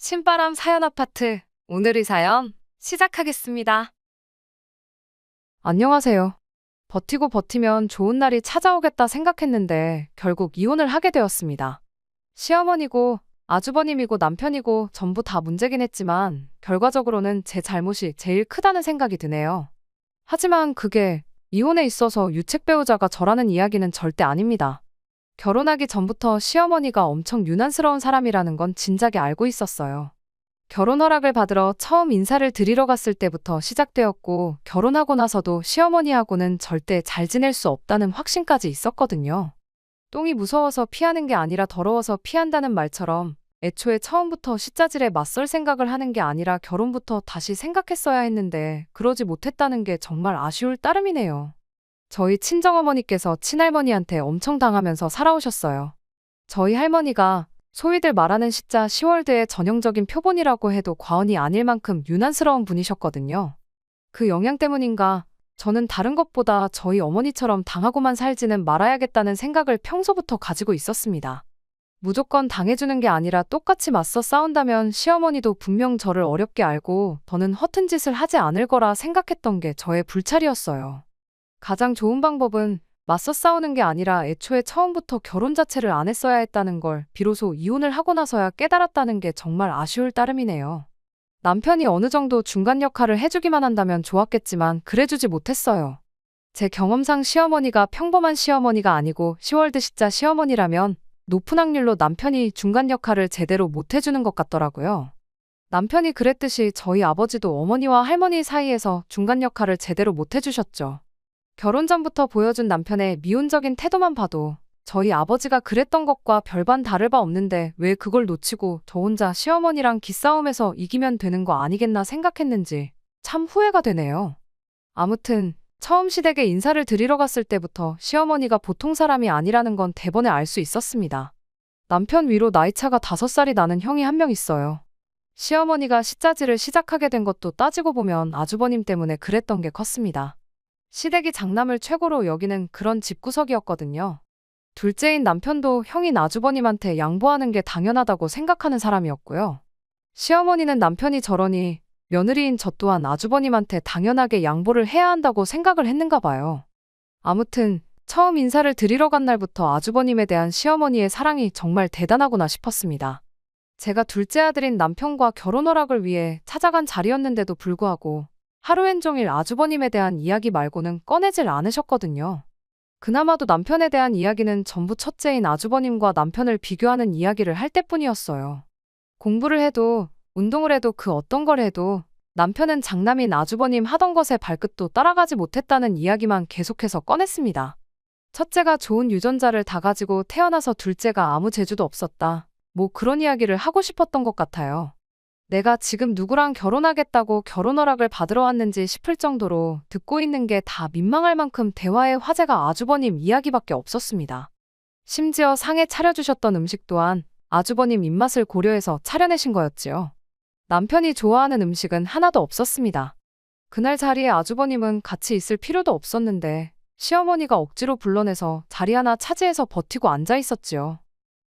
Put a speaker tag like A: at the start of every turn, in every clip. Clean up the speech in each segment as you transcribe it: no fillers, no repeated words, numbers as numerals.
A: 신바람 사연 아파트. 오늘의 사연 시작하겠습니다. 안녕하세요. 버티고 버티면 좋은 날이 찾아오겠다 생각했는데 결국 이혼을 하게 되었습니다. 시어머니고 아주버님이고 남편이고 전부 다 문제긴 했지만 결과적으로는 제 잘못이 제일 크다는 생각이 드네요. 하지만 그게 이혼에 있어서 유책 배우자가 저라는 이야기는 절대 아닙니다. 결혼하기 전부터 시어머니가 엄청 유난스러운 사람이라는 건 진작에 알고 있었어요. 결혼 허락을 받으러 처음 인사를 드리러 갔을 때부터 시작되었고, 결혼하고 나서도 시어머니하고는 절대 잘 지낼 수 없다는 확신까지 있었거든요. 똥이 무서워서 피하는 게 아니라 더러워서 피한다는 말처럼 애초에 처음부터 시자질에 맞설 생각을 하는 게 아니라 결혼부터 다시 생각했어야 했는데 그러지 못했다는 게 정말 아쉬울 따름이네요. 저희 친정어머니께서 친할머니한테 엄청 당하면서 살아오셨어요. 저희 할머니가 소위들 말하는 시자 10월드의 전형적인 표본이라고 해도 과언이 아닐 만큼 유난스러운 분이셨거든요. 그 영향 때문인가 저는 다른 것보다 저희 어머니처럼 당하고만 살지는 말아야겠다는 생각을 평소부터 가지고 있었습니다. 무조건 당해주는 게 아니라 똑같이 맞서 싸운다면 시어머니도 분명 저를 어렵게 알고 더는 허튼 짓을 하지 않을 거라 생각했던 게 저의 불찰이었어요. 가장 좋은 방법은 맞서 싸우는 게 아니라 애초에 처음부터 결혼 자체를 안 했어야 했다는 걸 비로소 이혼을 하고 나서야 깨달았다는 게 정말 아쉬울 따름이네요. 남편이 어느 정도 중간 역할을 해주기만 한다면 좋았겠지만 그래주지 못했어요. 제 경험상 시어머니가 평범한 시어머니가 아니고 10월드 시자 시어머니라면 높은 확률로 남편이 중간 역할을 제대로 못해주는 것 같더라고요. 남편이 그랬듯이 저희 아버지도 어머니와 할머니 사이에서 중간 역할을 제대로 못해주셨죠. 결혼 전부터 보여준 남편의 미온적인 태도만 봐도 저희 아버지가 그랬던 것과 별반 다를 바 없는데 왜 그걸 놓치고 저 혼자 시어머니랑 기싸움에서 이기면 되는 거 아니겠나 생각했는지 참 후회가 되네요. 아무튼 처음 시댁에 인사를 드리러 갔을 때부터 시어머니가 보통 사람이 아니라는 건 대번에 알 수 있었습니다. 남편 위로 나이차가 5살이 나는 형이 한 명 있어요. 시어머니가 시자질을 시작하게 된 것도 따지고 보면 아주버님 때문에 그랬던 게 컸습니다. 시댁이 장남을 최고로 여기는 그런 집구석이었거든요. 둘째인 남편도 형인 아주버님한테 양보하는 게 당연하다고 생각하는 사람이었고요. 시어머니는 남편이 저러니 며느리인 저 또한 아주버님한테 당연하게 양보를 해야 한다고 생각을 했는가 봐요. 아무튼 처음 인사를 드리러 간 날부터 아주버님에 대한 시어머니의 사랑이 정말 대단하구나 싶었습니다. 제가 둘째 아들인 남편과 결혼 허락을 위해 찾아간 자리였는데도 불구하고 하루엔 종일 아주버님에 대한 이야기 말고는 꺼내질 않으셨거든요. 그나마도 남편에 대한 이야기는 전부 첫째인 아주버님과 남편을 비교하는 이야기를 할 때뿐이었어요. 공부를 해도 운동을 해도 그 어떤 걸 해도 남편은 장남인 아주버님 하던 것에 발끝도 따라가지 못했다는 이야기만 계속해서 꺼냈습니다. 첫째가 좋은 유전자를 다 가지고 태어나서 둘째가 아무 재주도 없었다. 뭐 그런 이야기를 하고 싶었던 것 같아요. 내가 지금 누구랑 결혼하겠다고 결혼 허락을 받으러 왔는지 싶을 정도로 듣고 있는 게 다 민망할 만큼 대화의 화제가 아주버님 이야기밖에 없었습니다. 심지어 상에 차려주셨던 음식 또한 아주버님 입맛을 고려해서 차려내신 거였지요. 남편이 좋아하는 음식은 하나도 없었습니다. 그날 자리에 아주버님은 같이 있을 필요도 없었는데 시어머니가 억지로 불러내서 자리 하나 차지해서 버티고 앉아 있었지요.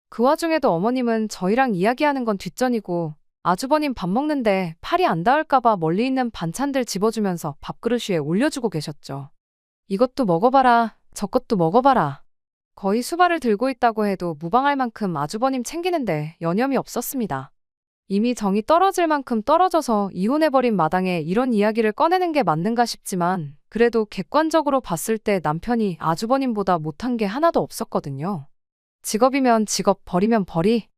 A: 그 와중에도 어머님은 저희랑 이야기하는 건 뒷전이고 아주버님 밥 먹는데 팔이 안 닿을까봐 멀리 있는 반찬들 집어주면서 밥그릇 위에 올려주고 계셨죠. 이것도 먹어봐라, 저것도 먹어봐라. 거의 수발을 들고 있다고 해도 무방할 만큼 아주버님 챙기는데 여념이 없었습니다. 이미 정이 떨어질 만큼 떨어져서 이혼해버린 마당에 이런 이야기를 꺼내는 게 맞는가 싶지만 그래도 객관적으로 봤을 때 남편이 아주버님보다 못한 게 하나도 없었거든요. 직업이면 직업, 벌이면 벌이.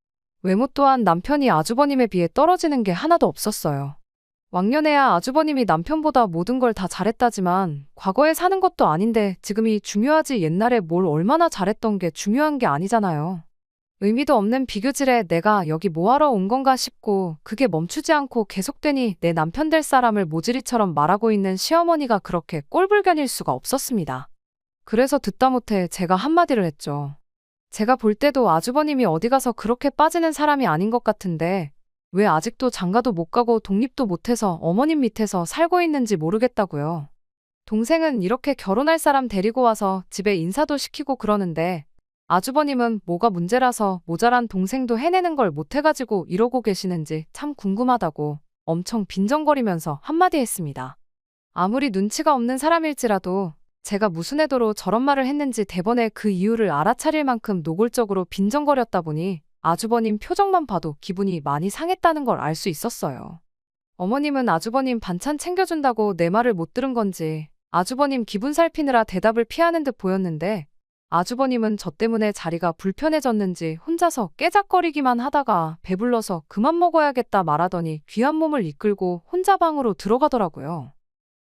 A: 외모 또한 남편이 아주버님에 비해 떨어지는 게 하나도 없었어요. 왕년에야 아주버님이 남편보다 모든 걸 다 잘했다지만 과거에 사는 것도 아닌데 지금이 중요하지 옛날에 뭘 얼마나 잘했던 게 중요한 게 아니잖아요. 의미도 없는 비교질에 내가 여기 뭐하러 온 건가 싶고 그게 멈추지 않고 계속되니 내 남편 될 사람을 모질이처럼 말하고 있는 시어머니가 그렇게 꼴불견일 수가 없었습니다. 그래서 듣다 못해 제가 한마디를 했죠. 제가 볼 때도 아주버님이 어디 가서 그렇게 빠지는 사람이 아닌 것 같은데 왜 아직도 장가도 못 가고 독립도 못해서 어머님 밑에서 살고 있는지 모르겠다고요. 동생은 이렇게 결혼할 사람 데리고 와서 집에 인사도 시키고 그러는데 아주버님은 뭐가 문제라서 모자란 동생도 해내는 걸 못해가지고 이러고 계시는지 참 궁금하다고 엄청 빈정거리면서 한마디 했습니다. 아무리 눈치가 없는 사람일지라도 제가 무슨 의도로 저런 말을 했는지 대번에 그 이유를 알아차릴 만큼 노골적으로 빈정거렸다 보니 아주버님 표정만 봐도 기분이 많이 상했다는 걸 알 수 있었어요. 어머님은 아주버님 반찬 챙겨준다고 내 말을 못 들은 건지 아주버님 기분 살피느라 대답을 피하는 듯 보였는데 아주버님은 저 때문에 자리가 불편해졌는지 혼자서 깨작거리기만 하다가 배불러서 그만 먹어야겠다 말하더니 귀한 몸을 이끌고 혼자 방으로 들어가더라고요.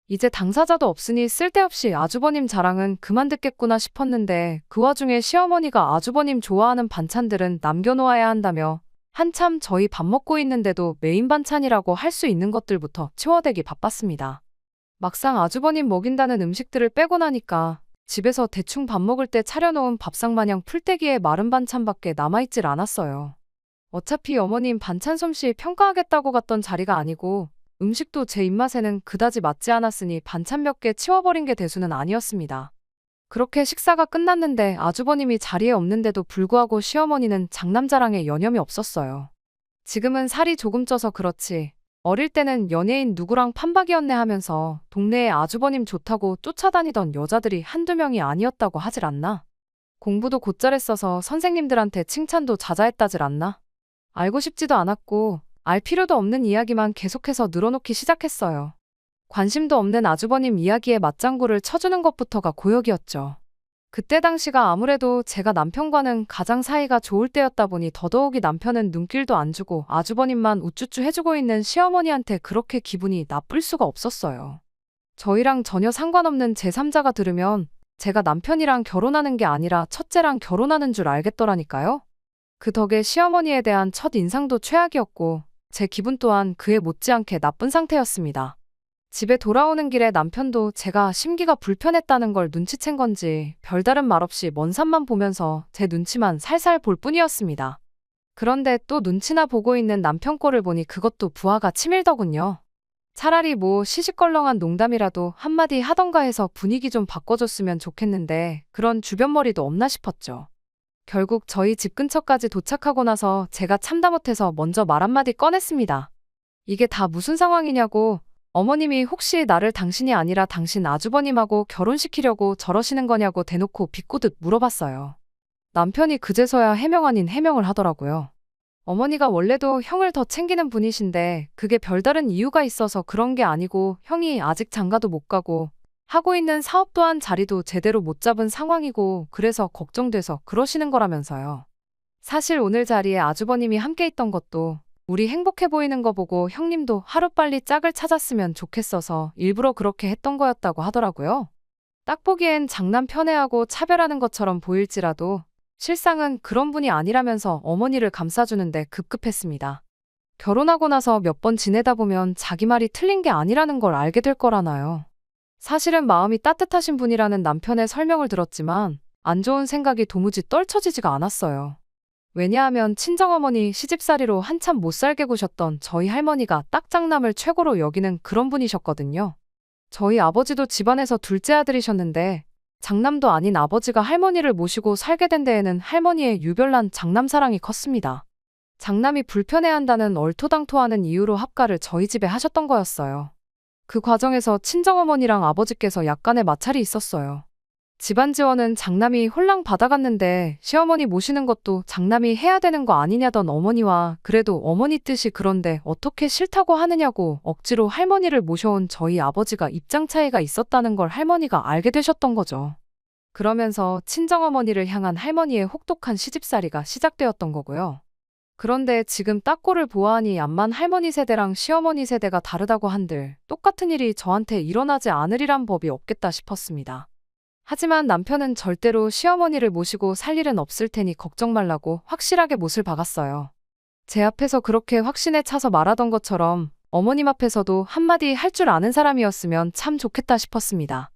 A: 이제 당사자도 없으니 쓸데없이 아주버님 자랑은 그만 듣겠구나 싶었는데 그 와중에 시어머니가 아주버님 좋아하는 반찬들은 남겨놓아야 한다며 한참 저희 밥 먹고 있는데도 메인 반찬이라고 할 수 있는 것들부터 치워대기 바빴습니다. 막상 아주버님 먹인다는 음식들을 빼고 나니까 집에서 대충 밥 먹을 때 차려놓은 밥상 마냥 풀떼기에 마른 반찬밖에 남아있질 않았어요. 어차피 어머님 반찬 솜씨 평가하겠다고 갔던 자리가 아니고 음식도 제 입맛에는 그다지 맞지 않았으니 반찬 몇 개 치워버린 게 대수는 아니었습니다. 그렇게 식사가 끝났는데 아주버님이 자리에 없는데도 불구하고 시어머니는 장남자랑에 여념이 없었어요. 지금은 살이 조금 쪄서 그렇지 어릴 때는 연예인 누구랑 판박이었네 하면서 동네에 아주버님 좋다고 쫓아다니던 여자들이 한두 명이 아니었다고 하질 않나? 공부도 곧잘 했어서 선생님들한테 칭찬도 자자했다질 않나? 알고 싶지도 않았고 알 필요도 없는 이야기만 계속해서 늘어놓기 시작했어요. 관심도 없는 아주버님 이야기에 맞장구를 쳐주는 것부터가 고역이었죠. 그때 당시가 아무래도 제가 남편과는 가장 사이가 좋을 때였다 보니 더더욱이 남편은 눈길도 안 주고 아주버님만 우쭈쭈 해주고 있는 시어머니한테 그렇게 기분이 나쁠 수가 없었어요. 저희랑 전혀 상관없는 제3자가 들으면 제가 남편이랑 결혼하는 게 아니라 첫째랑 결혼하는 줄 알겠더라니까요. 그 덕에 시어머니에 대한 첫 인상도 최악이었고 제 기분 또한 그에 못지않게 나쁜 상태였습니다. 집에 돌아오는 길에 남편도 제가 심기가 불편했다는 걸 눈치챈 건지 별다른 말 없이 먼 산만 보면서 제 눈치만 살살 볼 뿐이었습니다. 그런데 또 눈치나 보고 있는 남편 꼴을 보니 그것도 부하가 치밀더군요. 차라리 뭐 시시껄렁한 농담이라도 한마디 하던가 해서 분위기 좀 바꿔줬으면 좋겠는데 그런 주변머리도 없나 싶었죠. 결국 저희 집 근처까지 도착하고 나서 제가 참다 못해서 먼저 말 한마디 꺼냈습니다. 이게 다 무슨 상황이냐고 어머님이 혹시 나를 당신이 아니라 당신 아주버님하고 결혼시키려고 저러시는 거냐고 대놓고 비꼬듯 물어봤어요. 남편이 그제서야 해명 아닌 해명을 하더라고요. 어머니가 원래도 형을 더 챙기는 분이신데 그게 별다른 이유가 있어서 그런 게 아니고 형이 아직 장가도 못 가고 하고 있는 사업 또한 자리도 제대로 못 잡은 상황이고 그래서 걱정돼서 그러시는 거라면서요. 사실 오늘 자리에 아주버님이 함께 있던 것도 우리 행복해 보이는 거 보고 형님도 하루빨리 짝을 찾았으면 좋겠어서 일부러 그렇게 했던 거였다고 하더라고요. 딱 보기엔 장남 편애하고 차별하는 것처럼 보일지라도 실상은 그런 분이 아니라면서 어머니를 감싸주는데 급급했습니다. 결혼하고 나서 몇 번 지내다 보면 자기 말이 틀린 게 아니라는 걸 알게 될 거라나요. 사실은 마음이 따뜻하신 분이라는 남편의 설명을 들었지만 안 좋은 생각이 도무지 떨쳐지지가 않았어요. 왜냐하면 친정어머니 시집살이로 한참 못 살게 구셨던 저희 할머니가 딱 장남을 최고로 여기는 그런 분이셨거든요. 저희 아버지도 집안에서 둘째 아들이셨는데 장남도 아닌 아버지가 할머니를 모시고 살게 된 데에는 할머니의 유별난 장남 사랑이 컸습니다. 장남이 불편해한다는 얼토당토하는 이유로 합가를 저희 집에 하셨던 거였어요. 그 과정에서 친정어머니랑 아버지께서 약간의 마찰이 있었어요. 집안 지원은 장남이 홀랑 받아갔는데 시어머니 모시는 것도 장남이 해야 되는 거 아니냐던 어머니와 그래도 어머니 뜻이 그런데 어떻게 싫다고 하느냐고 억지로 할머니를 모셔온 저희 아버지가 입장 차이가 있었다는 걸 할머니가 알게 되셨던 거죠. 그러면서 친정어머니를 향한 할머니의 혹독한 시집살이가 시작되었던 거고요. 그런데 지금 딱 꼴을 보아하니 암만 할머니 세대랑 시어머니 세대가 다르다고 한들 똑같은 일이 저한테 일어나지 않으리란 법이 없겠다 싶었습니다. 하지만 남편은 절대로 시어머니를 모시고 살 일은 없을 테니 걱정 말라고 확실하게 못을 박았어요. 제 앞에서 그렇게 확신에 차서 말하던 것처럼 어머님 앞에서도 한마디 할 줄 아는 사람이었으면 참 좋겠다 싶었습니다.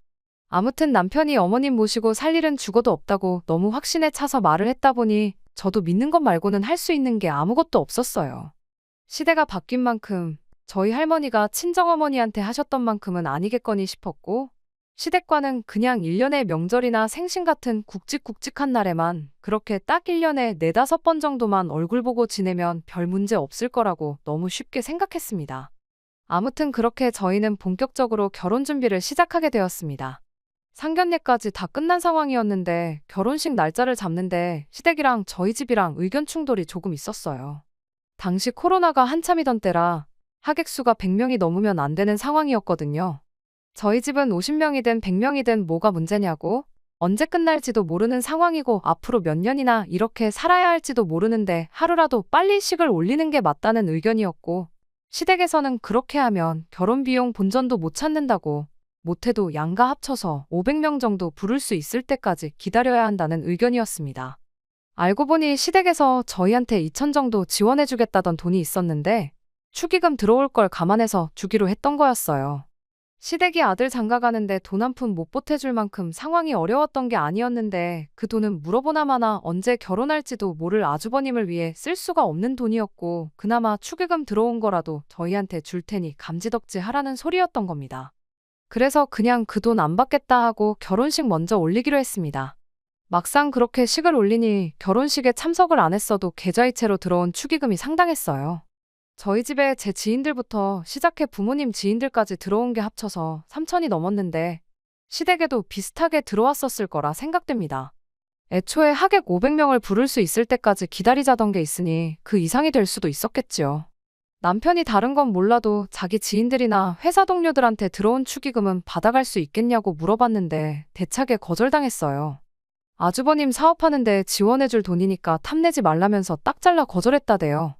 A: 아무튼 남편이 어머님 모시고 살 일은 죽어도 없다고 너무 확신에 차서 말을 했다 보니 저도 믿는 것 말고는 할 수 있는 게 아무것도 없었어요. 시대가 바뀐 만큼 저희 할머니가 친정어머니한테 하셨던 만큼은 아니겠거니 싶었고 시댁과는 그냥 1년의 명절이나 생신 같은 굵직굵직한 날에만 그렇게 딱 1년에 4~5번 정도만 얼굴 보고 지내면 별 문제 없을 거라고 너무 쉽게 생각했습니다. 아무튼 그렇게 저희는 본격적으로 결혼 준비를 시작하게 되었습니다. 상견례까지 다 끝난 상황이었는데 결혼식 날짜를 잡는데 시댁이랑 저희 집이랑 의견 충돌이 조금 있었어요. 당시 코로나가 한참이던 때라 하객 수가 100명이 넘으면 안 되는 상황이었거든요. 저희 집은 50명이든 100명이든 뭐가 문제냐고, 언제 끝날지도 모르는 상황이고 앞으로 몇 년이나 이렇게 살아야 할지도 모르는데 하루라도 빨리 식을 올리는 게 맞다는 의견이었고, 시댁에서는 그렇게 하면 결혼 비용 본전도 못 찾는다고, 못해도 양가 합쳐서 500명 정도 부를 수 있을 때까지 기다려야 한다는 의견이었습니다. 알고 보니 시댁에서 저희한테 2천 정도 지원해주겠다던 돈이 있었는데 축의금 들어올 걸 감안해서 주기로 했던 거였어요. 시댁이 아들 장가가는데 돈 한 푼 못 보태줄 만큼 상황이 어려웠던 게 아니었는데 그 돈은 물어보나 마나 언제 결혼할지도 모를 아주버님을 위해 쓸 수가 없는 돈이었고 그나마 축의금 들어온 거라도 저희한테 줄 테니 감지덕지 하라는 소리였던 겁니다. 그래서 그냥 그 돈 안 받겠다 하고 결혼식 먼저 올리기로 했습니다. 막상 그렇게 식을 올리니 결혼식에 참석을 안 했어도 계좌이체로 들어온 축의금이 상당했어요. 저희 집에 제 지인들부터 시작해 부모님 지인들까지 들어온 게 합쳐서 3천이 넘었는데 시댁에도 비슷하게 들어왔었을 거라 생각됩니다. 애초에 하객 500명을 부를 수 있을 때까지 기다리자던 게 있으니 그 이상이 될 수도 있었겠지요. 남편이 다른 건 몰라도 자기 지인들이나 회사 동료들한테 들어온 축의금은 받아갈 수 있겠냐고 물어봤는데 대차게 거절당했어요. 아주버님 사업하는데 지원해줄 돈이니까 탐내지 말라면서 딱 잘라 거절했다대요.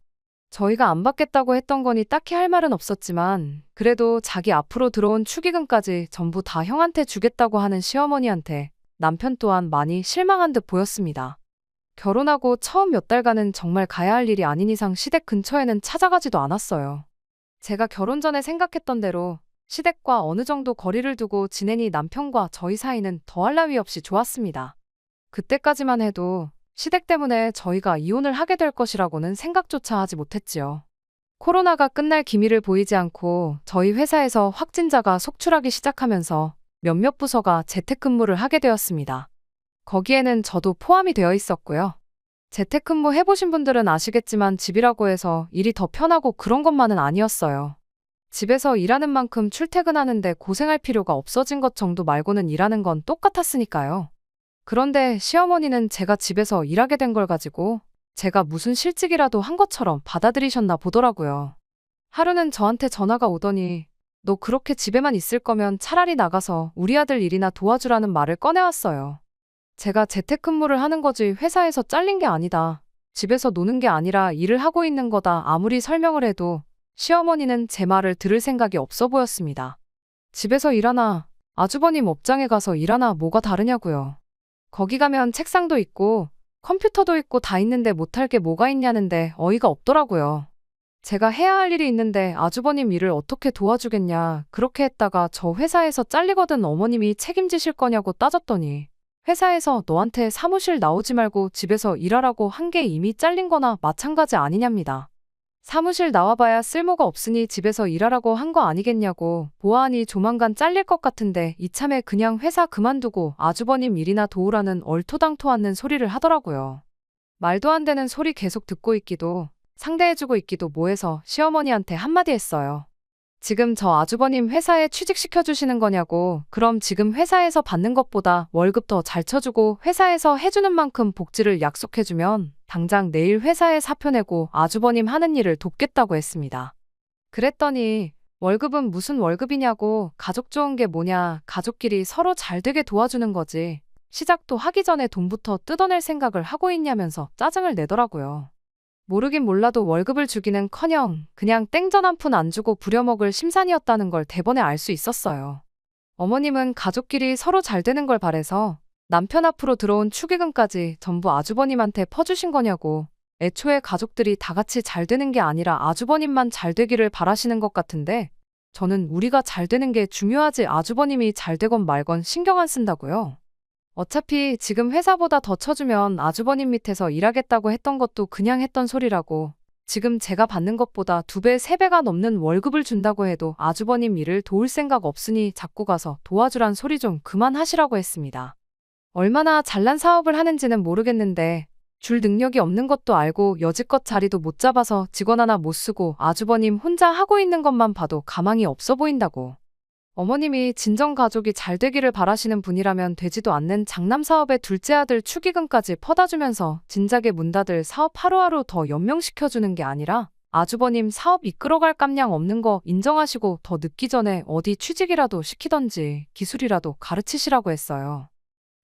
A: 저희가 안 받겠다고 했던 거니 딱히 할 말은 없었지만 그래도 자기 앞으로 들어온 축의금까지 전부 다 형한테 주겠다고 하는 시어머니한테 남편 또한 많이 실망한 듯 보였습니다. 결혼하고 처음 몇 달간은 정말 가야 할 일이 아닌 이상 시댁 근처에는 찾아가지도 않았어요. 제가 결혼 전에 생각했던 대로 시댁과 어느 정도 거리를 두고 지내니 남편과 저희 사이는 더할 나위 없이 좋았습니다. 그때까지만 해도 시댁 때문에 저희가 이혼을 하게 될 것이라고는 생각조차 하지 못했지요. 코로나가 끝날 기미를 보이지 않고 저희 회사에서 확진자가 속출하기 시작하면서 몇몇 부서가 재택근무를 하게 되었습니다. 거기에는 저도 포함이 되어 있었고요. 재택근무 해보신 분들은 아시겠지만 집이라고 해서 일이 더 편하고 그런 것만은 아니었어요. 집에서 일하는 만큼 출퇴근하는데 고생할 필요가 없어진 것 정도 말고는 일하는 건 똑같았으니까요. 그런데 시어머니는 제가 집에서 일하게 된 걸 가지고 제가 무슨 실직이라도 한 것처럼 받아들이셨나 보더라고요. 하루는 저한테 전화가 오더니 너 그렇게 집에만 있을 거면 차라리 나가서 우리 아들 일이나 도와주라는 말을 꺼내왔어요. 제가 재택근무를 하는 거지 회사에서 잘린 게 아니다. 집에서 노는 게 아니라 일을 하고 있는 거다. 아무리 설명을 해도 시어머니는 제 말을 들을 생각이 없어 보였습니다. 집에서 일하나 아주버님 업장에 가서 일하나 뭐가 다르냐고요. 거기 가면 책상도 있고 컴퓨터도 있고 다 있는데 못할 게 뭐가 있냐는데 어이가 없더라고요. 제가 해야 할 일이 있는데 아주버님 일을 어떻게 도와주겠냐. 그렇게 했다가 저 회사에서 잘리거든 어머님이 책임지실 거냐고 따졌더니 회사에서 너한테 사무실 나오지 말고 집에서 일하라고 한 게 이미 잘린 거나 마찬가지 아니냐입니다. 사무실 나와봐야 쓸모가 없으니 집에서 일하라고 한 거 아니겠냐고. 보아하니 조만간 잘릴 것 같은데 이참에 그냥 회사 그만두고 아주버님 일이나 도우라는 얼토당토 않는 소리를 하더라고요. 말도 안 되는 소리 계속 듣고 있기도 상대해주고 있기도 뭐해서 시어머니한테 한마디 했어요. 지금 저 아주버님 회사에 취직시켜주시는 거냐고. 그럼 지금 회사에서 받는 것보다 월급 더 잘 쳐주고 회사에서 해주는 만큼 복지를 약속해주면 당장 내일 회사에 사표 내고 아주버님 하는 일을 돕겠다고 했습니다. 그랬더니 월급은 무슨 월급이냐고. 가족 좋은 게 뭐냐. 가족끼리 서로 잘 되게 도와주는 거지. 시작도 하기 전에 돈부터 뜯어낼 생각을 하고 있냐면서 짜증을 내더라고요. 모르긴 몰라도 월급을 주기는커녕 그냥 땡전 한 푼 안 주고 부려먹을 심산이었다는 걸 대번에 알 수 있었어요. 어머님은 가족끼리 서로 잘 되는 걸 바래서 남편 앞으로 들어온 축의금까지 전부 아주버님한테 퍼주신 거냐고. 애초에 가족들이 다 같이 잘 되는 게 아니라 아주버님만 잘 되기를 바라시는 것 같은데 저는 우리가 잘 되는 게 중요하지 아주버님이 잘 되건 말건 신경 안 쓴다고요. 어차피 지금 회사보다 더 쳐주면 아주버님 밑에서 일하겠다고 했던 것도 그냥 했던 소리라고. 지금 제가 받는 것보다 2배, 3배가 넘는 월급을 준다고 해도 아주버님 일을 도울 생각 없으니 자꾸 가서 도와주란 소리 좀 그만하시라고 했습니다. 얼마나 잘난 사업을 하는지는 모르겠는데 줄 능력이 없는 것도 알고 여지껏 자리도 못 잡아서 직원 하나 못 쓰고 아주버님 혼자 하고 있는 것만 봐도 가망이 없어 보인다고. 어머님이 진정 가족이 잘 되기를 바라시는 분이라면 되지도 않는 장남 사업에 둘째 아들 축의금까지 퍼다 주면서 진작에 문 닫을 사업 하루하루 더 연명시켜주는 게 아니라 아주버님 사업 이끌어갈 깜냥 없는 거 인정하시고 더 늦기 전에 어디 취직이라도 시키던지 기술이라도 가르치시라고 했어요.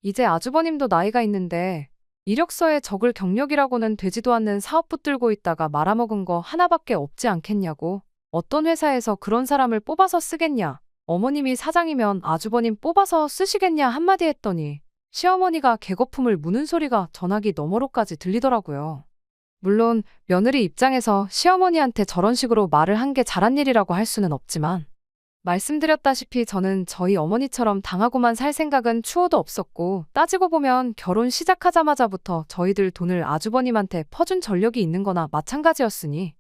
A: 이제 아주버님도 나이가 있는데 이력서에 적을 경력이라고는 되지도 않는 사업 붙들고 있다가 말아먹은 거 하나밖에 없지 않겠냐고. 어떤 회사에서 그런 사람을 뽑아서 쓰겠냐. 어머님이 사장이면 아주버님 뽑아서 쓰시겠냐 한마디 했더니 시어머니가 개거품을 무는 소리가 전화기 너머로까지 들리더라고요. 물론 며느리 입장에서 시어머니한테 저런 식으로 말을 한 게 잘한 일이라고 할 수는 없지만 말씀드렸다시피 저는 저희 어머니처럼 당하고만 살 생각은 추호도 없었고 따지고 보면 결혼 시작하자마자부터 저희들 돈을 아주버님한테 퍼준 전력이 있는 거나 마찬가지였으니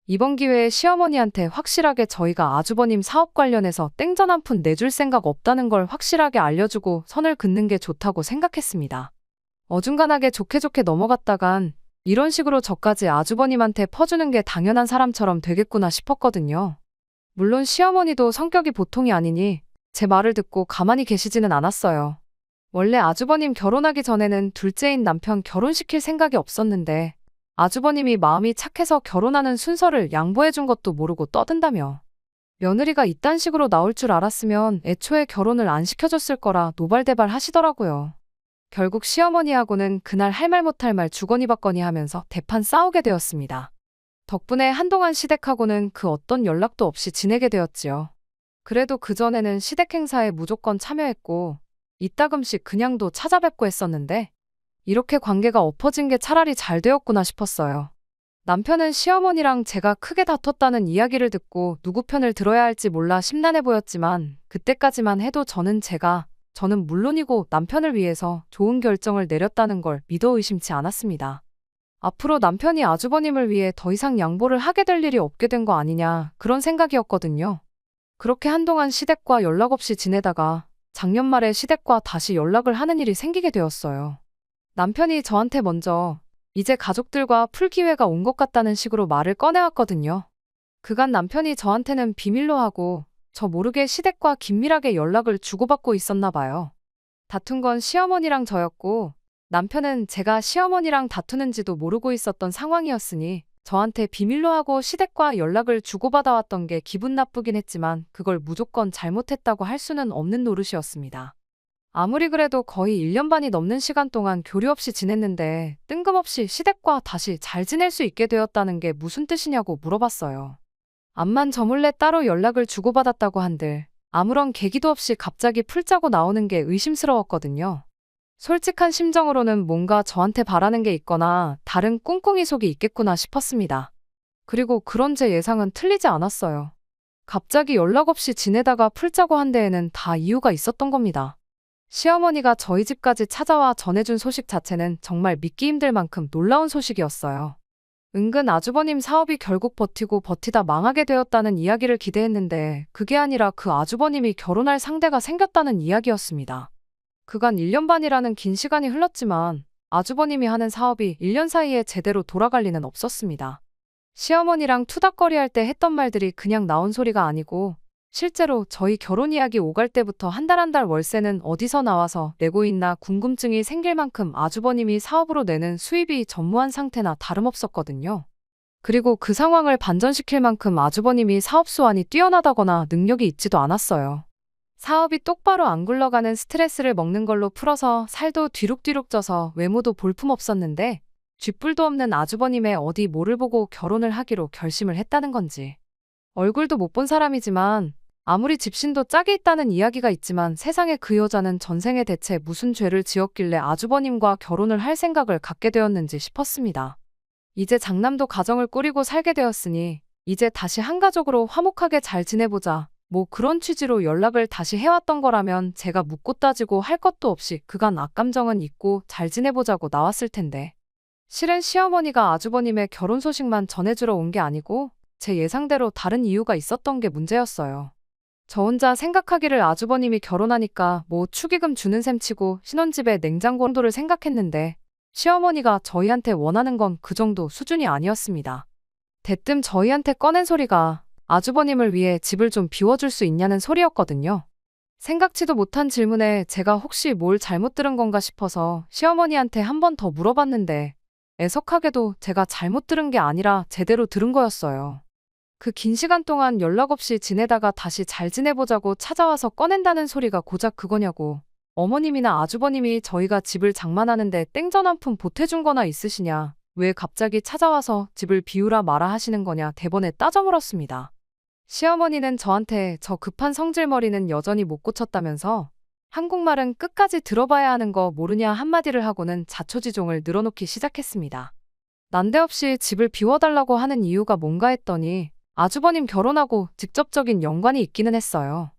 A: 이번 기회에 시어머니한테 확실하게 저희가 아주버님 사업 관련해서 땡전 한 푼 내줄 생각 없다는 걸 확실하게 알려주고 선을 긋는 게 좋다고 생각했습니다. 어중간하게 좋게 넘어갔다간 이런 식으로 저까지 아주버님한테 퍼주는 게 당연한 사람처럼 되겠구나 싶었거든요. 물론 시어머니도 성격이 보통이 아니니 제 말을 듣고 가만히 계시지는 않았어요. 원래 아주버님 결혼하기 전에는 둘째인 남편 결혼시킬 생각이 없었는데 아주버님이 마음이 착해서 결혼하는 순서를 양보해준 것도 모르고 떠든다며. 며느리가 이딴 식으로 나올 줄 알았으면 애초에 결혼을 안 시켜줬을 거라 노발대발 하시더라고요. 결국 시어머니하고는 그날 할 말 못할 말 주거니 받거니 하면서 대판 싸우게 되었습니다. 덕분에 한동안 시댁하고는 그 어떤 연락도 없이 지내게 되었지요. 그래도 그전에는 시댁 행사에 무조건 참여했고 이따금씩 그냥도 찾아뵙고 했었는데 이렇게 관계가 엎어진 게 차라리 잘 되었구나 싶었어요. 남편은 시어머니랑 제가 크게 다퉜다는 이야기를 듣고 누구 편을 들어야 할지 몰라 심란해 보였지만 그때까지만 해도 저는 물론이고 남편을 위해서 좋은 결정을 내렸다는 걸 믿어 의심치 않았습니다. 앞으로 남편이 아주버님을 위해 더 이상 양보를 하게 될 일이 없게 된 거 아니냐 그런 생각이었거든요. 그렇게 한동안 시댁과 연락 없이 지내다가 작년 말에 시댁과 다시 연락을 하는 일이 생기게 되었어요. 남편이 저한테 먼저 이제 가족들과 풀 기회가 온 것 같다는 식으로 말을 꺼내왔거든요. 그간 남편이 저한테는 비밀로 하고 저 모르게 시댁과 긴밀하게 연락을 주고받고 있었나 봐요. 다툰 건 시어머니랑 저였고 남편은 제가 시어머니랑 다투는지도 모르고 있었던 상황이었으니 저한테 비밀로 하고 시댁과 연락을 주고받아왔던 게 기분 나쁘긴 했지만 그걸 무조건 잘못했다고 할 수는 없는 노릇이었습니다. 아무리 그래도 거의 1년 반이 넘는 시간 동안 교류 없이 지냈는데 뜬금없이 시댁과 다시 잘 지낼 수 있게 되었다는 게 무슨 뜻이냐고 물어봤어요. 암만 저 몰래 따로 연락을 주고받았다고 한들 아무런 계기도 없이 갑자기 풀자고 나오는 게 의심스러웠거든요. 솔직한 심정으로는 뭔가 저한테 바라는 게 있거나 다른 꿍꿍이 속이 있겠구나 싶었습니다. 그리고 그런 제 예상은 틀리지 않았어요. 갑자기 연락 없이 지내다가 풀자고 한 데에는 다 이유가 있었던 겁니다. 시어머니가 저희 집까지 찾아와 전해준 소식 자체는 정말 믿기 힘들 만큼 놀라운 소식이었어요. 은근 아주버님 사업이 결국 버티고 버티다 망하게 되었다는 이야기를 기대했는데 그게 아니라 그 아주버님이 결혼할 상대가 생겼다는 이야기였습니다. 그간 1년 반이라는 긴 시간이 흘렀지만 아주버님이 하는 사업이 1년 사이에 제대로 돌아갈 리는 없었습니다. 시어머니랑 투닥거리할 때 했던 말들이 그냥 나온 소리가 아니고 실제로 저희 결혼 이야기 오갈 때부터 한 달 한 달 월세는 어디서 나와서 내고 있나 궁금증이 생길 만큼 아주버님이 사업으로 내는 수입이 전무한 상태나 다름없었거든요. 그리고 그 상황을 반전시킬 만큼 아주버님이 사업 수완이 뛰어나다거나 능력이 있지도 않았어요. 사업이 똑바로 안 굴러가는 스트레스를 먹는 걸로 풀어서 살도 뒤룩뒤룩 쪄서 외모도 볼품없었는데 쥐뿔도 없는 아주버님의 어디 뭐를 보고 결혼을 하기로 결심을 했다는 건지. 얼굴도 못 본 사람이지만 아무리 집신도 짝이 있다는 이야기가 있지만 세상에 그 여자는 전생에 대체 무슨 죄를 지었길래 아주버님과 결혼을 할 생각을 갖게 되었는지 싶었습니다. 이제 장남도 가정을 꾸리고 살게 되었으니 이제 다시 한가족으로 화목하게 잘 지내보자. 뭐 그런 취지로 연락을 다시 해왔던 거라면 제가 묻고 따지고 할 것도 없이 그간 악감정은 잊고 잘 지내보자고 나왔을 텐데 실은 시어머니가 아주버님의 결혼 소식만 전해주러 온 게 아니고 제 예상대로 다른 이유가 있었던 게 문제였어요. 저 혼자 생각하기를 아주버님이 결혼하니까 뭐 축의금 주는 셈 치고 신혼집에 냉장고 온도를 생각했는데 시어머니가 저희한테 원하는 건 그 정도 수준이 아니었습니다. 대뜸 저희한테 꺼낸 소리가 아주버님을 위해 집을 좀 비워줄 수 있냐는 소리였거든요. 생각지도 못한 질문에 제가 혹시 뭘 잘못 들은 건가 싶어서 시어머니한테 한 번 더 물어봤는데 애석하게도 제가 잘못 들은 게 아니라 제대로 들은 거였어요. 그 긴 시간 동안 연락 없이 지내다가 다시 잘 지내보자고 찾아와서 꺼낸다는 소리가 고작 그거냐고. 어머님이나 아주버님이 저희가 집을 장만하는데 땡전 한 푼 보태준 거나 있으시냐. 왜 갑자기 찾아와서 집을 비우라 마라 하시는 거냐 대번에 따져 물었습니다. 시어머니는 저한테 저 급한 성질머리는 여전히 못 고쳤다면서 한국말은 끝까지 들어봐야 하는 거 모르냐 한마디를 하고는 자초지종을 늘어놓기 시작했습니다. 난데없이 집을 비워달라고 하는 이유가 뭔가 했더니 아주버님 결혼하고 직접적인 연관이 있기는 했어요.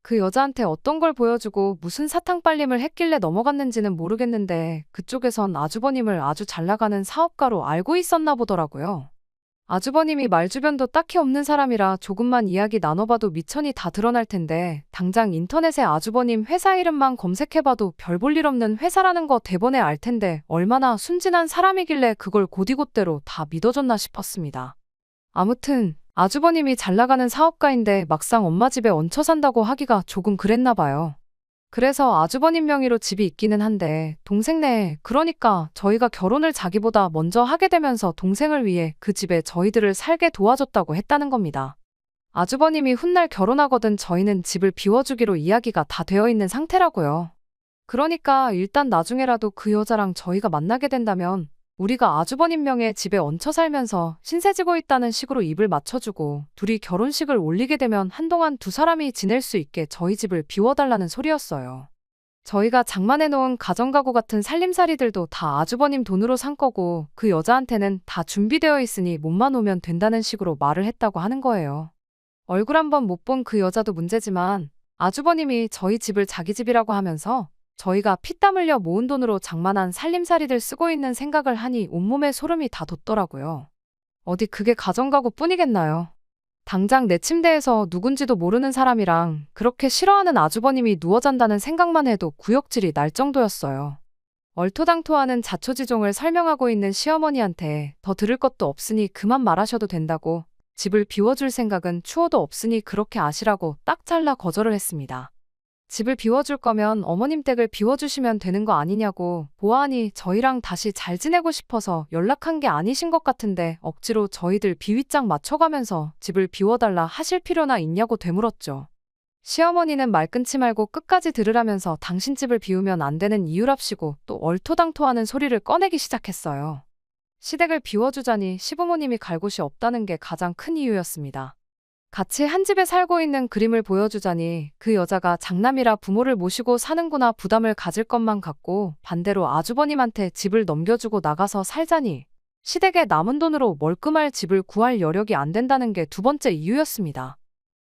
A: 그 여자한테 어떤 걸 보여주고 무슨 사탕 빨림을 했길래 넘어갔는지는 모르겠는데 그쪽에선 아주버님을 아주 잘 나가는 사업가로 알고 있었나 보더라고요. 아주버님이 말주변도 딱히 없는 사람이라 조금만 이야기 나눠봐도 미천이 다 드러날 텐데 당장 인터넷에 아주버님 회사 이름만 검색해봐도 별 볼 일 없는 회사라는 거 대번에 알 텐데 얼마나 순진한 사람이길래 그걸 곧이곧대로 다 믿어줬나 싶었습니다. 아무튼 아주버님이 잘 나가는 사업가인데 막상 엄마 집에 얹혀 산다고 하기가 조금 그랬나 봐요. 그래서 아주버님 명의로 집이 있기는 한데 동생네, 그러니까 저희가 결혼을 자기보다 먼저 하게 되면서 동생을 위해 그 집에 저희들을 살게 도와줬다고 했다는 겁니다. 아주버님이 훗날 결혼하거든 저희는 집을 비워주기로 이야기가 다 되어 있는 상태라고요. 그러니까 일단 나중에라도 그 여자랑 저희가 만나게 된다면 우리가 아주버님 명의 집에 얹혀 살면서 신세 지고 있다는 식으로 입을 맞춰주고 둘이 결혼식을 올리게 되면 한동안 두 사람이 지낼 수 있게 저희 집을 비워달라는 소리였어요. 저희가 장만해놓은 가정가구 같은 살림살이들도 다 아주버님 돈으로 산 거고 그 여자한테는 다 준비되어 있으니 몸만 오면 된다는 식으로 말을 했다고 하는 거예요. 얼굴 한번 못 본 그 여자도 문제지만 아주버님이 저희 집을 자기 집이라고 하면서 저희가 피땀 흘려 모은 돈으로 장만한 살림살이들 쓰고 있는 생각을 하니 온몸에 소름이 다 돋더라고요. 어디 그게 가정가구 뿐이겠나요? 당장 내 침대에서 누군지도 모르는 사람이랑 그렇게 싫어하는 아주버님이 누워 잔다는 생각만 해도 구역질이 날 정도였어요. 얼토당토하는 자초지종을 설명하고 있는 시어머니한테 더 들을 것도 없으니 그만 말하셔도 된다고 집을 비워줄 생각은 추호도 없으니 그렇게 아시라고 딱 잘라 거절을 했습니다. 집을 비워줄 거면 어머님 댁을 비워주시면 되는 거 아니냐고 보아하니 저희랑 다시 잘 지내고 싶어서 연락한 게 아니신 것 같은데 억지로 저희들 비윗장 맞춰가면서 집을 비워달라 하실 필요나 있냐고 되물었죠. 시어머니는 말 끊지 말고 끝까지 들으라면서 당신 집을 비우면 안 되는 이유랍시고 또 얼토당토하는 소리를 꺼내기 시작했어요. 시댁을 비워주자니 시부모님이 갈 곳이 없다는 게 가장 큰 이유였습니다. 같이 한 집에 살고 있는 그림을 보여주자니 그 여자가 장남이라 부모를 모시고 사는구나 부담을 가질 것만 같고 반대로 아주버님한테 집을 넘겨주고 나가서 살자니 시댁에 남은 돈으로 멀끔할 집을 구할 여력이 안 된다는 게 두 번째 이유였습니다.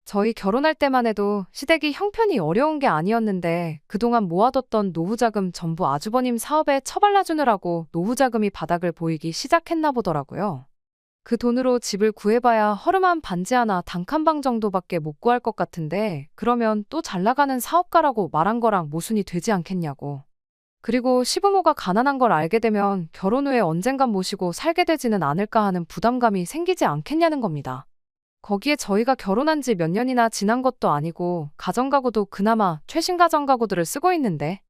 A: 저희 결혼할 때만 해도 시댁이 형편이 어려운 게 아니었는데 그동안 모아뒀던 노후자금 전부 아주버님 사업에 처발라주느라고 노후자금이 바닥을 보이기 시작했나 보더라고요. 그 돈으로 집을 구해봐야 허름한 반지 하나 단칸방 정도밖에 못 구할 것 같은데 그러면 또 잘 나가는 사업가라고 말한 거랑 모순이 되지 않겠냐고. 그리고 시부모가 가난한 걸 알게 되면 결혼 후에 언젠간 모시고 살게 되지는 않을까 하는 부담감이 생기지 않겠냐는 겁니다. 거기에 저희가 결혼한 지 몇 년이나 지난 것도 아니고 가정가구도 그나마 최신 가정가구들을 쓰고 있는데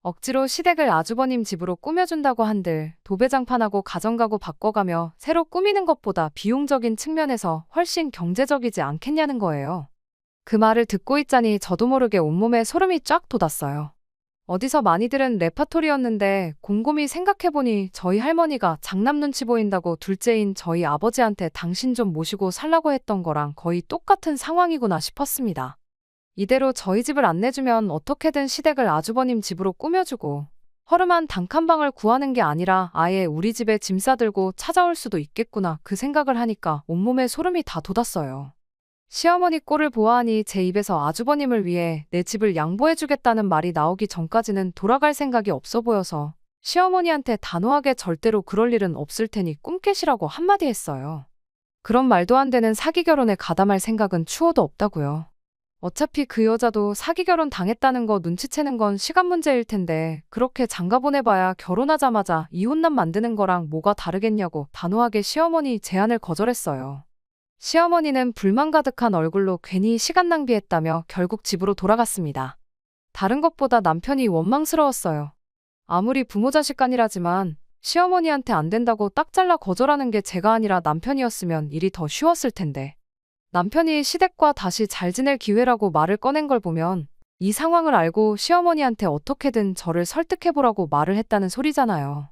A: 억지로 시댁을 아주버님 집으로 꾸며준다고 한들 도배장판하고 가정가구 바꿔가며 새로 꾸미는 것보다 비용적인 측면에서 훨씬 경제적이지 않겠냐는 거예요. 그 말을 듣고 있자니 저도 모르게 온몸에 소름이 쫙 돋았어요. 어디서 많이 들은 레파토리였는데 곰곰이 생각해보니 저희 할머니가 장남 눈치 보인다고 둘째인 저희 아버지한테 당신 좀 모시고 살라고 했던 거랑 거의 똑같은 상황이구나 싶었습니다. 이대로 저희 집을 안 내주면 어떻게든 시댁을 아주버님 집으로 꾸며주고 허름한 단칸방을 구하는 게 아니라 아예 우리 집에 짐 싸들고 찾아올 수도 있겠구나 그 생각을 하니까 온몸에 소름이 다 돋았어요. 시어머니 꼴을 보아하니 제 입에서 아주버님을 위해 내 집을 양보해주겠다는 말이 나오기 전까지는 돌아갈 생각이 없어 보여서 시어머니한테 단호하게 절대로 그럴 일은 없을 테니 꿈 깨시라고 한마디 했어요. 그런 말도 안 되는 사기 결혼에 가담할 생각은 추호도 없다고요. 어차피 그 여자도 사기 결혼 당했다는 거 눈치채는 건 시간 문제일 텐데 그렇게 장가 보내봐야 결혼하자마자 이혼남 만드는 거랑 뭐가 다르겠냐고 단호하게 시어머니 제안을 거절했어요. 시어머니는 불만 가득한 얼굴로 괜히 시간 낭비했다며 결국 집으로 돌아갔습니다. 다른 것보다 남편이 원망스러웠어요. 아무리 부모 자식 간이라지만 시어머니한테 안 된다고 딱 잘라 거절하는 게 제가 아니라 남편이었으면 일이 더 쉬웠을 텐데. 남편이 시댁과 다시 잘 지낼 기회라고 말을 꺼낸 걸 보면 이 상황을 알고 시어머니한테 어떻게든 저를 설득해보라고 말을 했다는 소리잖아요.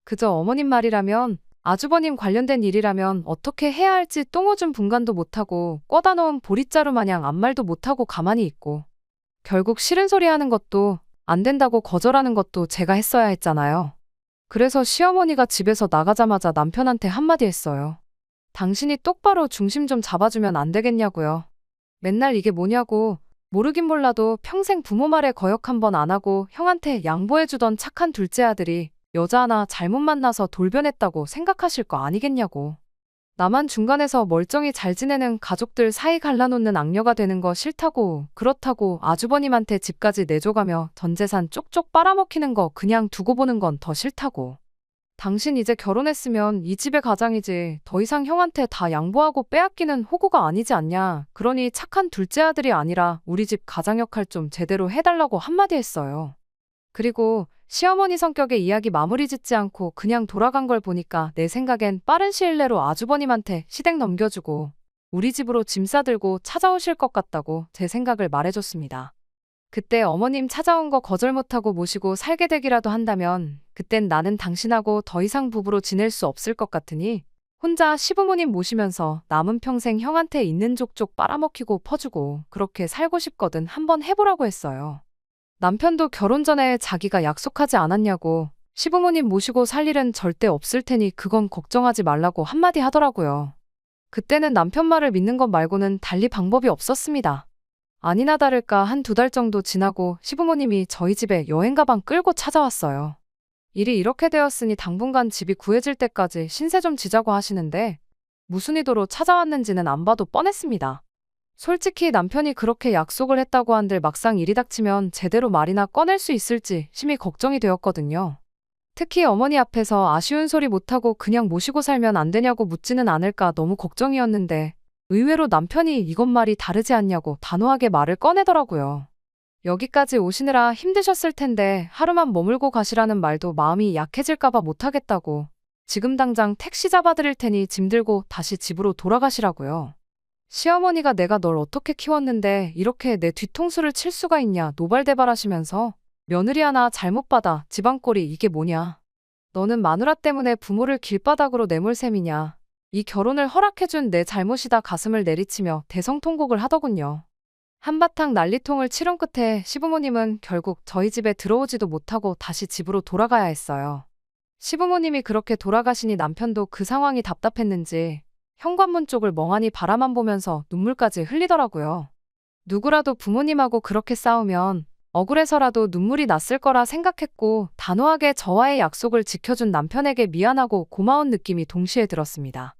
A: 그저 어머님 말이라면, 아주버님 관련된 일이라면 어떻게 해야 할지 똥오줌 분간도 못하고 꿔다 놓은 보릿자루 마냥 아무 말도 못하고 가만히 있고 결국 싫은 소리 하는 것도 안 된다고 거절하는 것도 제가 했어야 했잖아요. 그래서 시어머니가 집에서 나가자마자 남편한테 한마디 했어요. 당신이 똑바로 중심 좀 잡아주면 안 되겠냐고요. 맨날 이게 뭐냐고, 모르긴 몰라도 평생 부모 말에 거역 한 번 안 하고 형한테 양보해주던 착한 둘째 아들이 여자 하나 잘못 만나서 돌변했다고 생각하실 거 아니겠냐고. 나만 중간에서 멀쩡히 잘 지내는 가족들 사이 갈라놓는 악녀가 되는 거 싫다고, 그렇다고 아주버님한테 집까지 내줘가며 전 재산 쪽쪽 빨아먹히는 거 그냥 두고 보는 건 더 싫다고. 당신 이제 결혼했으면 이 집의 가장이지 더 이상 형한테 다 양보하고 빼앗기는 호구가 아니지 않냐. 그러니 착한 둘째 아들이 아니라 우리 집 가장 역할 좀 제대로 해달라고 한마디 했어요. 그리고 시어머니 성격에 이야기 마무리 짓지 않고 그냥 돌아간 걸 보니까 내 생각엔 빠른 시일 내로 아주버님한테 시댁 넘겨주고 우리 집으로 짐 싸들고 찾아오실 것 같다고 제 생각을 말해줬습니다. 그때 어머님 찾아온 거 거절 못하고 모시고 살게 되기라도 한다면 그땐 나는 당신하고 더 이상 부부로 지낼 수 없을 것 같으니 혼자 시부모님 모시면서 남은 평생 형한테 있는 족족 빨아먹히고 퍼주고 그렇게 살고 싶거든 한번 해보라고 했어요. 남편도 결혼 전에 자기가 약속하지 않았냐고 시부모님 모시고 살 일은 절대 없을 테니 그건 걱정하지 말라고 한마디 하더라고요. 그때는 남편 말을 믿는 것 말고는 달리 방법이 없었습니다. 아니나 다를까 한 2달 정도 지나고 시부모님이 저희 집에 여행 가방 끌고 찾아왔어요. 일이 이렇게 되었으니 당분간 집이 구해질 때까지 신세 좀 지자고 하시는데 무슨 의도로 찾아왔는지는 안 봐도 뻔했습니다. 솔직히 남편이 그렇게 약속을 했다고 한들 막상 일이 닥치면 제대로 말이나 꺼낼 수 있을지 심히 걱정이 되었거든요. 특히 어머니 앞에서 아쉬운 소리 못하고 그냥 모시고 살면 안 되냐고 묻지는 않을까 너무 걱정이었는데 의외로 남편이 이것 말이 다르지 않냐고 단호하게 말을 꺼내더라고요. 여기까지 오시느라 힘드셨을 텐데 하루만 머물고 가시라는 말도 마음이 약해질까봐 못하겠다고 지금 당장 택시 잡아드릴 테니 짐 들고 다시 집으로 돌아가시라고요. 시어머니가 내가 널 어떻게 키웠는데 이렇게 내 뒤통수를 칠 수가 있냐 노발대발하시면서 며느리 하나 잘못 받아 집안꼴이 이게 뭐냐. 너는 마누라 때문에 부모를 길바닥으로 내몰 셈이냐. 이 결혼을 허락해준 내 잘못이다 가슴을 내리치며 대성통곡을 하더군요. 한바탕 난리통을 치른 끝에 시부모님은 결국 저희 집에 들어오지도 못하고 다시 집으로 돌아가야 했어요. 시부모님이 그렇게 돌아가시니 남편도 그 상황이 답답했는지 현관문 쪽을 멍하니 바라만 보면서 눈물까지 흘리더라고요. 누구라도 부모님하고 그렇게 싸우면 억울해서라도 눈물이 났을 거라 생각했고 단호하게 저와의 약속을 지켜준 남편에게 미안하고 고마운 느낌이 동시에 들었습니다.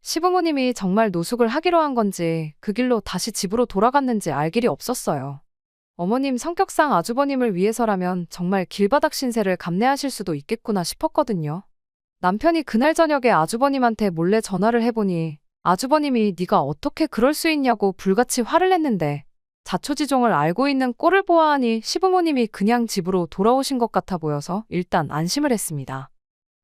A: 시부모님이 정말 노숙을 하기로 한 건지 그 길로 다시 집으로 돌아갔는지 알 길이 없었어요. 어머님 성격상 아주버님을 위해서라면 정말 길바닥 신세를 감내하실 수도 있겠구나 싶었거든요. 남편이 그날 저녁에 아주버님한테 몰래 전화를 해보니 아주버님이 네가 어떻게 그럴 수 있냐고 불같이 화를 냈는데 자초지종을 알고 있는 꼴을 보아하니 시부모님이 그냥 집으로 돌아오신 것 같아 보여서 일단 안심을 했습니다.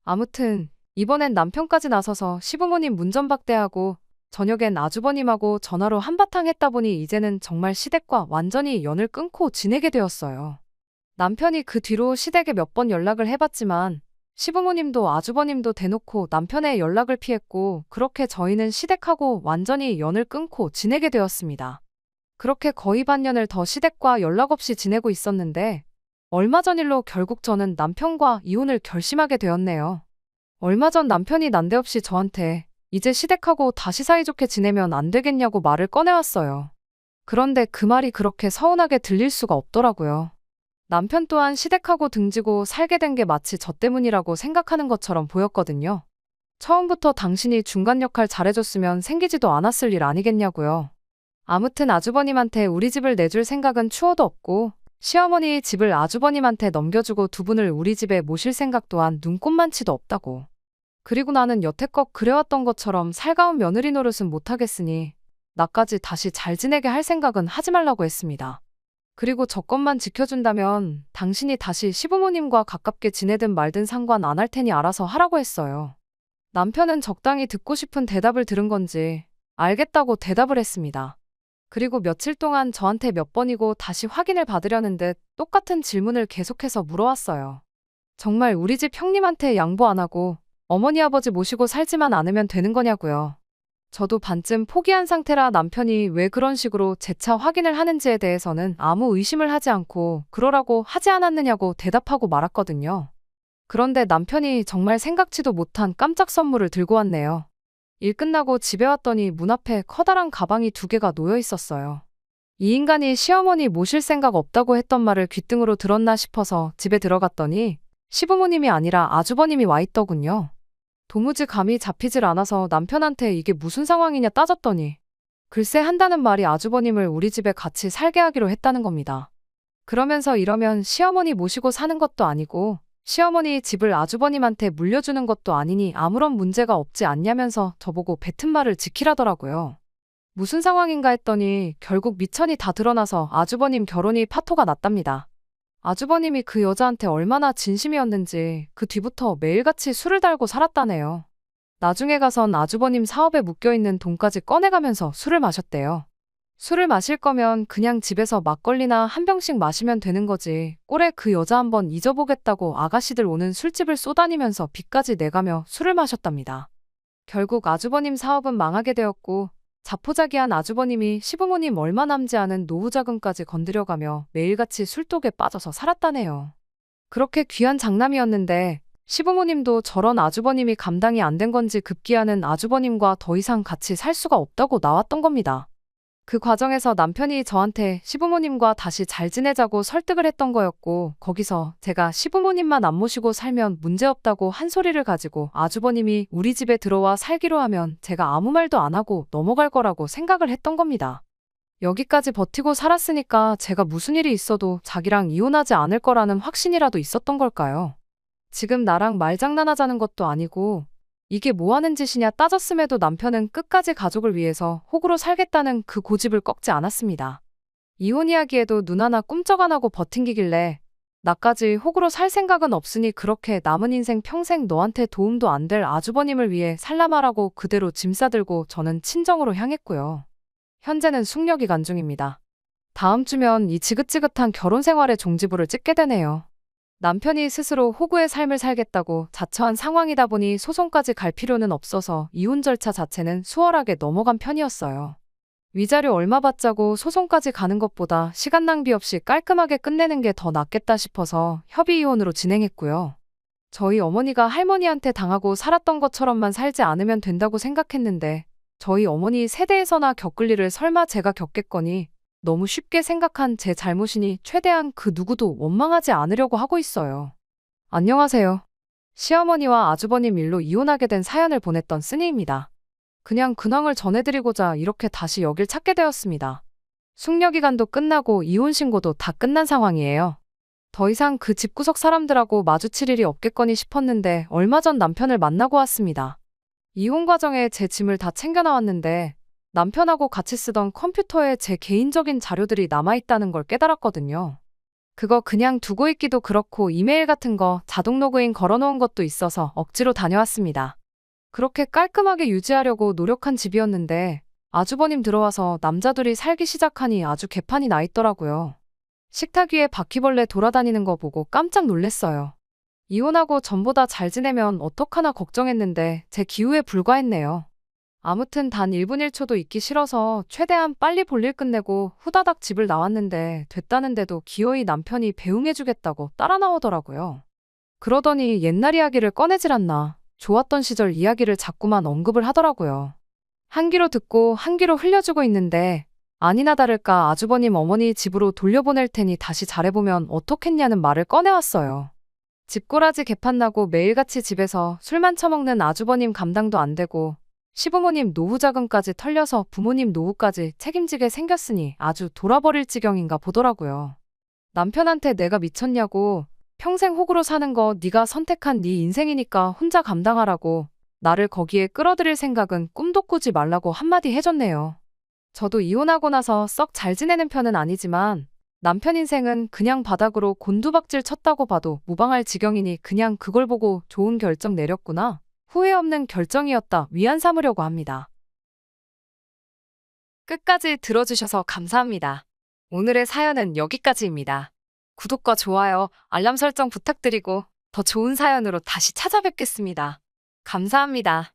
A: 아무튼 이번엔 남편까지 나서서 시부모님 문전박대하고 저녁엔 아주버님하고 전화로 한바탕 했다 보니 이제는 정말 시댁과 완전히 연을 끊고 지내게 되었어요. 남편이 그 뒤로 시댁에 몇 번 연락을 해봤지만 시부모님도 아주버님도 대놓고 남편의 연락을 피했고 그렇게 저희는 시댁하고 완전히 연을 끊고 지내게 되었습니다. 그렇게 거의 반년을 더 시댁과 연락 없이 지내고 있었는데 얼마 전 일로 결국 저는 남편과 이혼을 결심하게 되었네요. 얼마 전 남편이 난데없이 저한테 이제 시댁하고 다시 사이좋게 지내면 안 되겠냐고 말을 꺼내왔어요. 그런데 그 말이 그렇게 서운하게 들릴 수가 없더라고요. 남편 또한 시댁하고 등지고 살게 된 게 마치 저 때문이라고 생각하는 것처럼 보였거든요. 처음부터 당신이 중간 역할 잘해줬으면 생기지도 않았을 일 아니겠냐고요. 아무튼 아주버님한테 우리 집을 내줄 생각은 추호도 없고 시어머니 집을 아주버님한테 넘겨주고 두 분을 우리 집에 모실 생각 또한 눈꼽만치도 없다고. 그리고 나는 여태껏 그래왔던 것처럼 살가운 며느리 노릇은 못하겠으니 나까지 다시 잘 지내게 할 생각은 하지 말라고 했습니다. 그리고 저 것만 지켜준다면 당신이 다시 시부모님과 가깝게 지내든 말든 상관 안 할 테니 알아서 하라고 했어요. 남편은 적당히 듣고 싶은 대답을 들은 건지 알겠다고 대답을 했습니다. 그리고 며칠 동안 저한테 몇 번이고 다시 확인을 받으려는 듯 똑같은 질문을 계속해서 물어왔어요. 정말 우리 집 형님한테 양보 안 하고 어머니 아버지 모시고 살지만 않으면 되는 거냐고요. 저도 반쯤 포기한 상태라 남편이 왜 그런 식으로 재차 확인을 하는지에 대해서는 아무 의심을 하지 않고 그러라고 하지 않았느냐고 대답하고 말았거든요. 그런데 남편이 정말 생각지도 못한 깜짝 선물을 들고 왔네요. 일 끝나고 집에 왔더니 문 앞에 커다란 가방이 2개가 놓여 있었어요. 이 인간이 시어머니 모실 생각 없다고 했던 말을 귓등으로 들었나 싶어서 집에 들어갔더니 시부모님이 아니라 아주버님이 와 있더군요. 도무지 감이 잡히질 않아서 남편한테 이게 무슨 상황이냐 따졌더니 글쎄 한다는 말이 아주버님을 우리 집에 같이 살게 하기로 했다는 겁니다. 그러면서 이러면 시어머니 모시고 사는 것도 아니고 시어머니 집을 아주버님한테 물려주는 것도 아니니 아무런 문제가 없지 않냐면서 저보고 뱉은 말을 지키라더라고요. 무슨 상황인가 했더니 결국 미천이 다 드러나서 아주버님 결혼이 파토가 났답니다. 아주버님이 그 여자한테 얼마나 진심이었는지 그 뒤부터 매일같이 술을 달고 살았다네요. 나중에 가선 아주버님 사업에 묶여있는 돈까지 꺼내가면서 술을 마셨대요. 술을 마실 거면 그냥 집에서 막걸리나 한 병씩 마시면 되는 거지. 꼴에 그 여자 한번 잊어보겠다고 아가씨들 오는 술집을 쏘다니면서 빚까지 내가며 술을 마셨답니다. 결국 아주버님 사업은 망하게 되었고 자포자기한 아주버님이 시부모님 얼마 남지 않은 노후 자금까지 건드려가며 매일같이 술독에 빠져서 살았다네요. 그렇게 귀한 장남이었는데 시부모님도 저런 아주버님이 감당이 안 된 건지 급기야는 아주버님과 더 이상 같이 살 수가 없다고 나왔던 겁니다. 그 과정에서 남편이 저한테 시부모님과 다시 잘 지내자고 설득을 했던 거였고 거기서 제가 시부모님만 안 모시고 살면 문제없다고 한 소리를 가지고 아주버님이 우리 집에 들어와 살기로 하면 제가 아무 말도 안 하고 넘어갈 거라고 생각을 했던 겁니다. 여기까지 버티고 살았으니까 제가 무슨 일이 있어도 자기랑 이혼하지 않을 거라는 확신이라도 있었던 걸까요? 지금 나랑 말장난하자는 것도 아니고 이게 뭐 하는 짓이냐 따졌음에도 남편은 끝까지 가족을 위해서 호구로 살겠다는 그 고집을 꺾지 않았습니다. 이혼 이야기에도 눈 하나 꿈쩍 안 하고 버팅기길래 나까지 호구로 살 생각은 없으니 그렇게 남은 인생 평생 너한테 도움도 안 될 아주버님을 위해 살라마라고 그대로 짐 싸들고 저는 친정으로 향했고요. 현재는 숙려기간 중입니다. 다음 주면 이 지긋지긋한 결혼 생활의 종지부를 찍게 되네요. 남편이 스스로 호구의 삶을 살겠다고 자처한 상황이다 보니 소송까지 갈 필요는 없어서 이혼 절차 자체는 수월하게 넘어간 편이었어요. 위자료 얼마 받자고 소송까지 가는 것보다 시간 낭비 없이 깔끔하게 끝내는 게 더 낫겠다 싶어서 협의 이혼으로 진행했고요. 저희 어머니가 할머니한테 당하고 살았던 것처럼만 살지 않으면 된다고 생각했는데 저희 어머니 세대에서나 겪을 일을 설마 제가 겪겠거니 너무 쉽게 생각한 제 잘못이니 최대한 그 누구도 원망하지 않으려고 하고 있어요. 안녕하세요. 시어머니와 아주버님 일로 이혼하게 된 사연을 보냈던 쓰니입니다. 그냥 근황을 전해드리고자 이렇게 다시 여길 찾게 되었습니다. 숙려기간도 끝나고 이혼 신고도 다 끝난 상황이에요. 더 이상 그 집구석 사람들하고 마주칠 일이 없겠거니 싶었는데 얼마 전 남편을 만나고 왔습니다. 이혼 과정에 제 짐을 다 챙겨 나왔는데 남편하고 같이 쓰던 컴퓨터에 제 개인적인 자료들이 남아있다는 걸 깨달았거든요. 그거 그냥 두고 있기도 그렇고 이메일 같은 거 자동 로그인 걸어놓은 것도 있어서 억지로 다녀왔습니다. 그렇게 깔끔하게 유지하려고 노력한 집이었는데 아주버님 들어와서 남자들이 살기 시작하니 아주 개판이 나 있더라고요. 식탁 위에 바퀴벌레 돌아다니는 거 보고 깜짝 놀랐어요. 이혼하고 전보다 잘 지내면 어떡하나 걱정했는데 제 기우에 불과했네요. 아무튼 단 1분 1초도 있기 싫어서 최대한 빨리 볼일 끝내고 후다닥 집을 나왔는데 됐다는데도 기어이 남편이 배웅해주겠다고 따라 나오더라고요. 그러더니 옛날 이야기를 꺼내질 않나 좋았던 시절 이야기를 자꾸만 언급을 하더라고요. 한 귀로 듣고 한 귀로 흘려주고 있는데 아니나 다를까 아주버님 어머니 집으로 돌려보낼 테니 다시 잘해보면 어떻겠냐는 말을 꺼내왔어요. 집꼬라지 개판나고 매일같이 집에서 술만 처먹는 아주버님 감당도 안 되고 시부모님 노후 자금까지 털려서 부모님 노후까지 책임지게 생겼으니 아주 돌아버릴 지경인가 보더라고요. 남편한테 내가 미쳤냐고 평생 호구로 사는 거 네가 선택한 네 인생이니까 혼자 감당하라고 나를 거기에 끌어들일 생각은 꿈도 꾸지 말라고 한마디 해줬네요. 저도 이혼하고 나서 썩 잘 지내는 편은 아니지만 남편 인생은 그냥 바닥으로 곤두박질 쳤다고 봐도 무방할 지경이니 그냥 그걸 보고 좋은 결정 내렸구나. 후회 없는 결정이었다 위안 삼으려고 합니다. 끝까지 들어주셔서 감사합니다. 오늘의 사연은 여기까지입니다. 구독과 좋아요, 알람 설정 부탁드리고 더 좋은 사연으로 다시 찾아뵙겠습니다. 감사합니다.